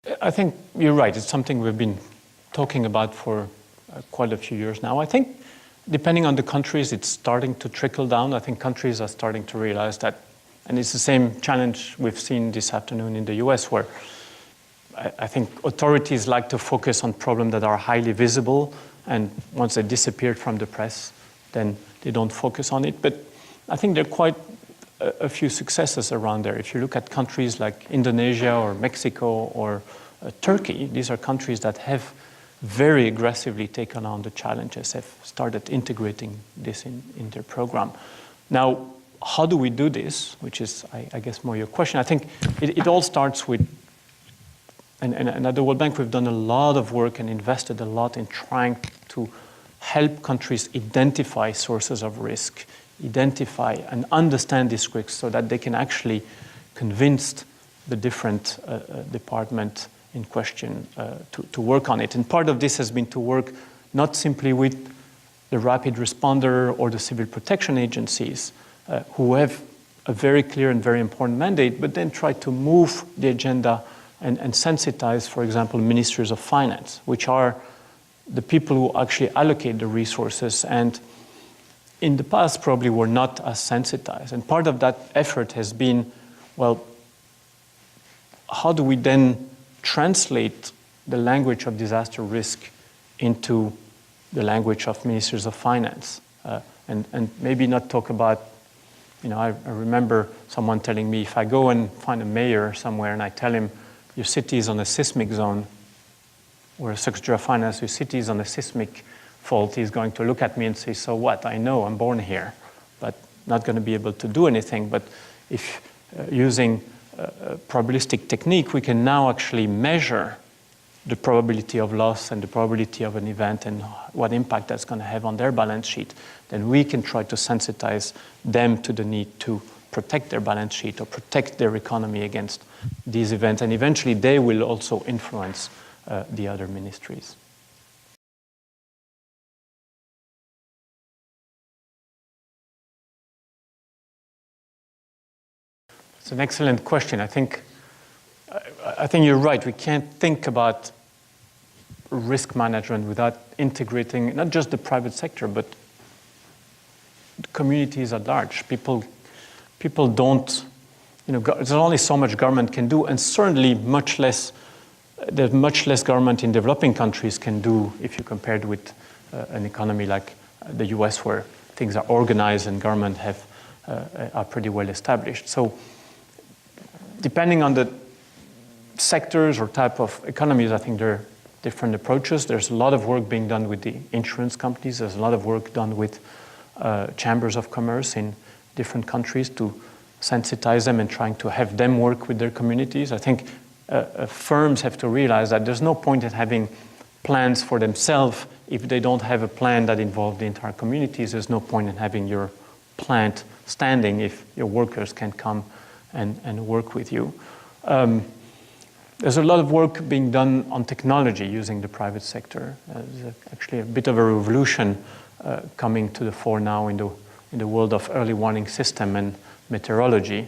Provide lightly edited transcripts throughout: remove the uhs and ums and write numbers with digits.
I think you're right. It's something we've been talking about for quite a few years now. I think depending on the countries, it's starting to trickle down. I think countries are starting to realize that, and it's the same challenge we've seen this afternoon in the US, where I think authorities like to focus on problems that are highly visible, and once they disappear from the press, then they don't focus on it. But I think there are quite a few successes around there. If you look at countries like Indonesia or Mexico or Turkey, these are countries that have very aggressively taken on the challenges, have started integrating this in their program. Now, how do we do this? Which is, I guess, more your question. I think it all starts with, and at the World Bank, we've done a lot of work and invested a lot in trying to help countries identify sources of risk, identify and understand these risks so that they can actually convince the different departments in question to work on it. And part of this has been to work not simply with the rapid responder or the civil protection agencies who have a very clear and very important mandate, but then try to move the agenda and sensitize, for example, ministries of finance, which are the people who actually allocate the resources and in the past probably were not as sensitized. And part of that effort has been, well, how do we then translate the language of disaster risk into the language of ministers of finance? And maybe not talk about, I remember someone telling me, if I go and find a mayor somewhere and I tell him, your city is on a seismic zone, or a Secretary of Finance, your city is on a seismic fault, he's going to look at me and say, so what? I know, I'm born here, but not going to be able to do anything. But if using a probabilistic technique, we can now actually measure the probability of loss and the probability of an event and what impact that's going to have on their balance sheet, then we can try to sensitize them to the need to protect their balance sheet or protect their economy against these events. And eventually they will also influence the other ministries. It's an excellent question. I think you're right. We can't think about risk management without integrating not just the private sector, but the communities at large. People don't, there's only so much government can do, and certainly there's much less government in developing countries can do if you compare it with an economy like the US, where things are organized and government are pretty well established. So depending on the sectors or type of economies, I think there are different approaches. There's a lot of work being done with the insurance companies. There's a lot of work done with chambers of commerce in different countries to sensitize them and trying to have them work with their communities. I think firms have to realize that there's no point in having plans for themselves if they don't have a plan that involves the entire communities. There's no point in having your plant standing if your workers can come and work with you. There's a lot of work being done on technology using the private sector. There's actually a bit of a revolution coming to the fore now in the world of early warning system and meteorology,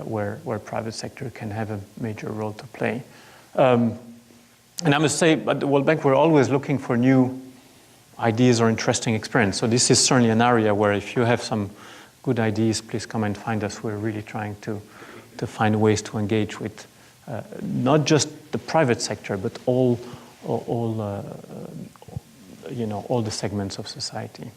where private sector can have a major role to play. And I must say, at the World Bank, we're always looking for new ideas or interesting experience. So this is certainly an area where if you have some good ideas, please come and find us. We're really trying to find ways to engage with not just the private sector, but all the segments of society.